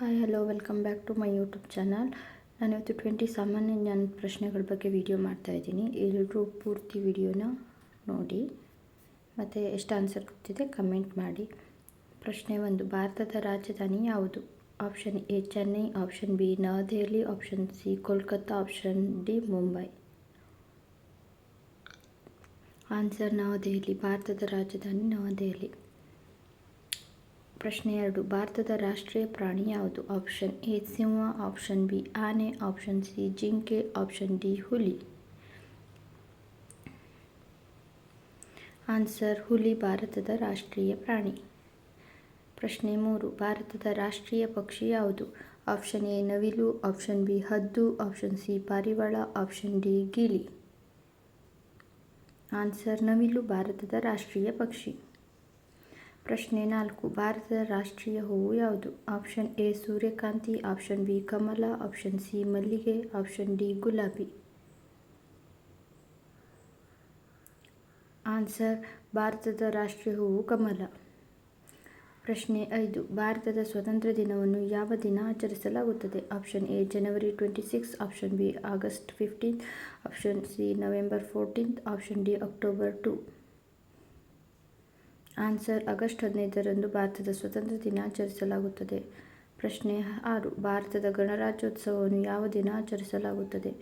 Hi hello welcome back to my YouTube channel. ನಾನಿವತ್ತು 20 ಸಾಮಾನ್ಯ ಜ್ಞಾನ ಪ್ರಶ್ನೆಗಳ ಬಗ್ಗೆ ವಿಡಿಯೋ ಮಾಡ್ತಾಯಿದ್ದೀನಿ. ಎಲ್ಲರೂ ಪೂರ್ತಿ ವಿಡಿಯೋನ ನೋಡಿ ಮತ್ತು ಎಷ್ಟು ಆನ್ಸರ್ ಗೊತ್ತಿದೆ ಕಮೆಂಟ್ ಮಾಡಿ. ಪ್ರಶ್ನೆ 1, ಭಾರತದ ರಾಜಧಾನಿ ಯಾವುದು? Option A Chennai, option B Navadehali, option C Kolkata, option D Mumbai. Answer Navadehali. ಭಾರತದ ರಾಜಧಾನಿ ನವದೆಹಲಿ. ಪ್ರಶ್ನೆ 2, ಭಾರತದ ರಾಷ್ಟ್ರೀಯ ಪ್ರಾಣಿ ಯಾವುದು? ಆಪ್ಷನ್ ಎ ಸಿಂಹ, ಆಪ್ಷನ್ ಬಿ ಆನೆ, ಆಪ್ಷನ್ ಸಿ ಜಿಂಕೆ, ಆಪ್ಷನ್ ಡಿ ಹುಲಿ. ಆನ್ಸರ್ ಹುಲಿ ಭಾರತದ ರಾಷ್ಟ್ರೀಯ ಪ್ರಾಣಿ. ಪ್ರಶ್ನೆ 3, ಭಾರತದ ರಾಷ್ಟ್ರೀಯ ಪಕ್ಷಿ ಯಾವುದು? ಆಪ್ಷನ್ ಎ ನವಿಲು, ಆಪ್ಷನ್ ಬಿ ಹದ್ದು, ಆಪ್ಷನ್ ಸಿ ಪಾರಿವಾಳ, ಆಪ್ಷನ್ ಡಿ ಗಿಳಿ. ಆನ್ಸರ್ ನವಿಲು ಭಾರತದ ರಾಷ್ಟ್ರೀಯ ಪಕ್ಷಿ. ಪ್ರಶ್ನೆ 4, ಭಾರತದ ರಾಷ್ಟ್ರೀಯ ಹೂವು ಯಾವುದು? ಆಪ್ಷನ್ ಎ ಸೂರ್ಯಕಾಂತಿ, ಆಪ್ಷನ್ ಬಿ ಕಮಲ, ಆಪ್ಷನ್ ಸಿ ಮಲ್ಲಿಗೆ, ಆಪ್ಷನ್ ಡಿ ಗುಲಾಬಿ. ಆನ್ಸರ್ ಭಾರತದ ರಾಷ್ಟ್ರೀಯ ಹೂವು ಕಮಲ. ಪ್ರಶ್ನೆ 5, ಭಾರತದ ಸ್ವಾತಂತ್ರ್ಯ ದಿನವನ್ನು ಯಾವ ದಿನ ಆಚರಿಸಲಾಗುತ್ತದೆ? ಆಪ್ಷನ್ ಎ ಜನವರಿ 26, option B August 15, option C November 14, option D October 2. Answer August 15ರಂದು ಭಾರತದ ಸ್ವಾತಂತ್ರ್ಯ ದಿನ ಆಚರಿಸಲಾಗುತ್ತದೆ. ಪ್ರಶ್ನೆ 6, ಭಾರತದ ಗಣರಾಜ್ಯೋತ್ಸವವನ್ನು ಯಾವ ದಿನ ಆಚರಿಸಲಾಗುತ್ತದೆ?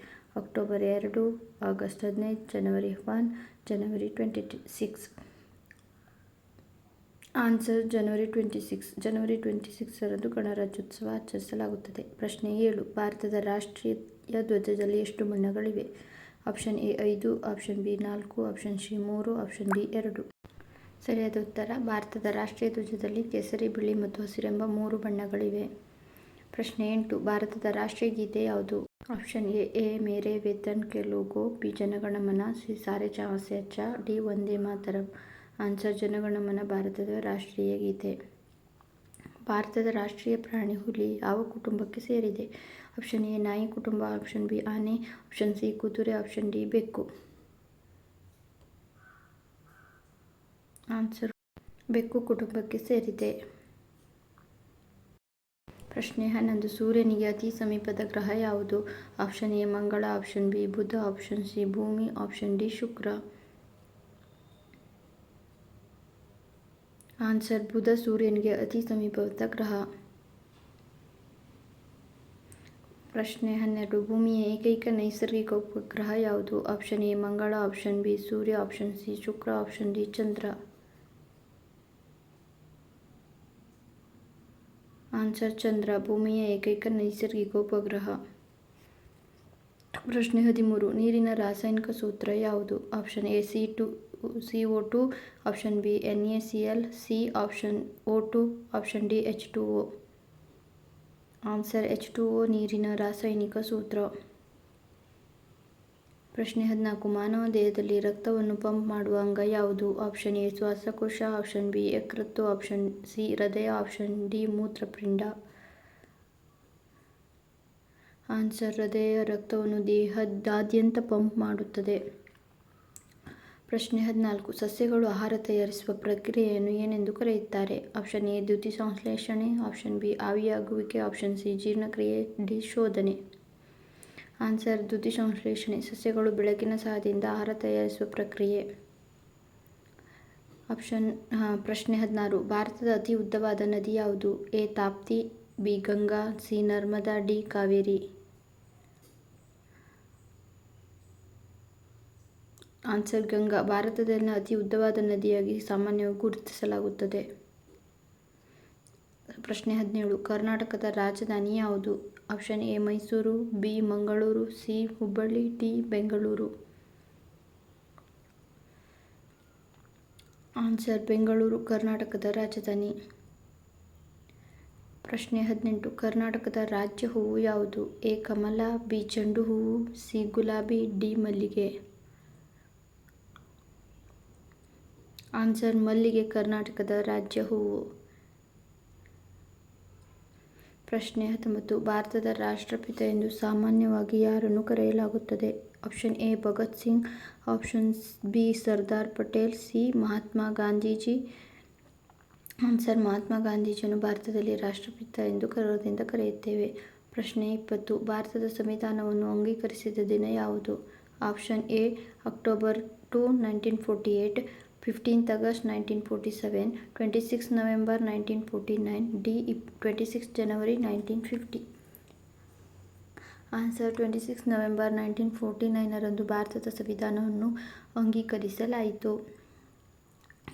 ಅಕ್ಟೋಬರ್ 2, ಆಗಸ್ಟ್ 15, ಜನವರಿ 1, ಜನವರಿ 26. ಆನ್ಸರ್ ಜನವರಿ 26. ಜನವರಿ 26ರಂದು ಗಣರಾಜ್ಯೋತ್ಸವ ಆಚರಿಸಲಾಗುತ್ತದೆ. ಪ್ರಶ್ನೆ 7, ಭಾರತದ ರಾಷ್ಟ್ರೀಯ ಧ್ವಜದಲ್ಲಿ ಎಷ್ಟು ಬಣ್ಣಗಳಿವೆ? Option A 5, option B 4, option C 3, option D 2. ಸರಿಯಾದ ಉತ್ತರ ಭಾರತದ ರಾಷ್ಟ್ರೀಯ ಧ್ವಜದಲ್ಲಿ ಕೇಸರಿ, ಬಿಳಿ ಮತ್ತು ಹಸಿರೆಂಬ 3 ಬಣ್ಣಗಳಿವೆ. ಪ್ರಶ್ನೆ 8, ಭಾರತದ ರಾಷ್ಟ್ರೀಯ ಗೀತೆ ಯಾವುದು? Option A Mere Watan Ke Logo, B Jana Gana Mana, C Saare Jahan ಸೆ ಅಚ್ಚಾ, ಡಿ ವಂದೇ ಮಾತರಂ. ಆನ್ಸರ್ ಜನಗಣಮನ ಭಾರತದ ರಾಷ್ಟ್ರೀಯ ಗೀತೆ. ಭಾರತದ ರಾಷ್ಟ್ರೀಯ ಪ್ರಾಣಿ ಹುಲಿ ಯಾವ ಕುಟುಂಬಕ್ಕೆ ಸೇರಿದೆ? ಆಪ್ಷನ್ ಎ ನಾಯಿ ಕುಟುಂಬ, ಆಪ್ಷನ್ ಬಿ ಆನೆ, ಆಪ್ಷನ್ ಸಿ ಕುದುರೆ, ಆಪ್ಷನ್ ಡಿ ಬೆಕ್ಕು. ಆನ್ಸರ್ ಬೆಕ್ಕು ಕುಟುಂಬಕ್ಕೆ ಸೇರಿದೆ. ಪ್ರಶ್ನೆ 11, ಸೂರ್ಯನಿಗೆ ಅತಿ ಸಮೀಪದ ಗ್ರಹ ಯಾವುದು? ಆಪ್ಷನ್ ಎ ಮಂಗಳ, ಆಪ್ಷನ್ ಬಿ ಬುಧ, ಆಪ್ಷನ್ ಸಿ ಭೂಮಿ, ಆಪ್ಷನ್ ಡಿ ಶುಕ್ರ. ಆನ್ಸರ್ ಬುಧ ಸೂರ್ಯನಿಗೆ ಅತಿ ಸಮೀಪದ ಗ್ರಹ. ಪ್ರಶ್ನೆ 12, ಭೂಮಿಯ ಏಕೈಕ ನೈಸರ್ಗಿಕ ಉಪಗ್ರಹ ಯಾವುದು? ಆಪ್ಷನ್ ಎ ಮಂಗಳ, ಆಪ್ಷನ್ ಬಿ ಸೂರ್ಯ, ಆಪ್ಷನ್ ಸಿ ಶುಕ್ರ, ಆಪ್ಷನ್ ಡಿ ಚಂದ್ರ. ಆನ್ಸರ್ ಚಂದ್ರ ಭೂಮಿಯ ಏಕೈಕ ನೈಸರ್ಗಿಕ ಉಪಗ್ರಹ. ಪ್ರಶ್ನೆ 13, ನೀರಿನ ರಾಸಾಯನಿಕ ಸೂತ್ರ ಯಾವುದು? Option A CO2, option B NaCl, C option O2, option D H2O. Answer H2O ನೀರಿನ ರಾಸಾಯನಿಕ ಸೂತ್ರ. ಪ್ರಶ್ನೆ 14, ಮಾನವ ದೇಹದಲ್ಲಿ ರಕ್ತವನ್ನು ಪಂಪ್ ಮಾಡುವ ಅಂಗ ಯಾವುದು? ಆಪ್ಷನ್ ಎ ಶ್ವಾಸಕೋಶ, ಆಪ್ಷನ್ ಬಿ ಯಕೃತ್ತು, ಆಪ್ಷನ್ ಸಿ ಹೃದಯ, ಆಪ್ಷನ್ ಡಿ ಮೂತ್ರಪಿಂಡ. ಆನ್ಸರ್ ಹೃದಯ ರಕ್ತವನ್ನು ದೇಹದಾದ್ಯಂತ ಪಂಪ್ ಮಾಡುತ್ತದೆ. ಪ್ರಶ್ನೆ 14, ಸಸ್ಯಗಳು ಆಹಾರ ತಯಾರಿಸುವ ಪ್ರಕ್ರಿಯೆಯನ್ನು ಏನೆಂದು ಕರೆಯುತ್ತಾರೆ? ಆಪ್ಷನ್ ಎ ದ್ಯುತಿಸಂಶ್ಲೇಷಣೆ, ಆಪ್ಷನ್ ಬಿ ಆವಿಯಾಗುವಿಕೆ, ಆಪ್ಷನ್ ಸಿ ಜೀರ್ಣಕ್ರಿಯೆ, ಡಿ ಶೋಧನೆ. ಆನ್ಸರ್ ದ್ಯುತಿಸಂಶ್ಲೇಷಣೆ ಸಸ್ಯಗಳು ಬೆಳಕಿನ ಸಹಾಯದಿಂದ ಆಹಾರ ತಯಾರಿಸುವ ಪ್ರಕ್ರಿಯೆ. ಪ್ರಶ್ನೆ 16, ಭಾರತದ ಅತಿ ಉದ್ದವಾದ ನದಿ ಯಾವುದು? A Tapti, B Ganga, C Narmada, D Kaveri. Answer Ganga ಭಾರತದಲ್ಲಿನ ಅತಿ ಉದ್ದವಾದ ನದಿಯಾಗಿ ಸಾಮಾನ್ಯವಾಗಿ ಗುರುತಿಸಲಾಗುತ್ತದೆ. ಪ್ರಶ್ನೆ 17, ಕರ್ನಾಟಕದ ರಾಜಧಾನಿ ಯಾವುದು? Option A Mysuru, B Mangaluru, C Hubballi, D Bengaluru. Answer Bengaluru ಕರ್ನಾಟಕದ ರಾಜಧಾನಿ. ಪ್ರಶ್ನೆ 18, ಕರ್ನಾಟಕದ ರಾಜ್ಯ ಹೂವು ಯಾವುದು? ಎ ಕಮಲ, ಬಿ ಚೆಂಡು ಹೂವು, ಸಿ ಗುಲಾಬಿ, ಡಿ ಮಲ್ಲಿಗೆ. ಆನ್ಸರ್ ಮಲ್ಲಿಗೆ ಕರ್ನಾಟಕದ ರಾಜ್ಯ ಹೂವು. ಪ್ರಶ್ನೆ 19, ಭಾರತದ ರಾಷ್ಟ್ರಪಿತ ಎಂದು ಸಾಮಾನ್ಯವಾಗಿ ಯಾರನ್ನು ಕರೆಯಲಾಗುತ್ತದೆ? Option A Bhagat Singh, option B Sardar Patel, C Mahatma Gandhiji, answer Mahatma ಗಾಂಧೀಜಿಯನ್ನು ಭಾರತದಲ್ಲಿ ರಾಷ್ಟ್ರಪಿತ ಎಂದು ಗೌರವದಿಂದ ಕರೆಯುತ್ತೇವೆ. ಪ್ರಶ್ನೆ 20. ಭಾರತದ ಸಂವಿಧಾನವನ್ನು ಅಂಗೀಕರಿಸಿದ ದಿನ ಯಾವುದು? Option A October 2, 1948, 15th August 1947, 26 November 1949, D 26 ಜನವರಿ 1950. ಆನ್ಸರ್ 26 ನವೆಂಬರ್ 1949ರಂದು ಭಾರತದ ಸಂವಿಧಾನವನ್ನು ಅಂಗೀಕರಿಸಲಾಯಿತು.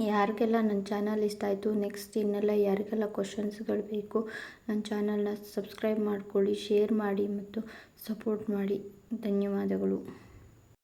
ಯಾರಿಗೆಲ್ಲ ನನ್ನ ಚಾನಲ್ ಇಷ್ಟ ಆಯಿತು, ನೆಕ್ಸ್ಟ್ ಇನ್ನೆಲ್ಲ ಯಾರಿಗೆಲ್ಲ ಕ್ವಶನ್ಸ್ಗಳು ಬೇಕು, ನನ್ನ ಚಾನಲ್ನ ಸಬ್ಸ್ಕ್ರೈಬ್ ಮಾಡ್ಕೊಳ್ಳಿ, ಶೇರ್ ಮಾಡಿ ಮತ್ತು ಸಪೋರ್ಟ್ ಮಾಡಿ. ಧನ್ಯವಾದಗಳು.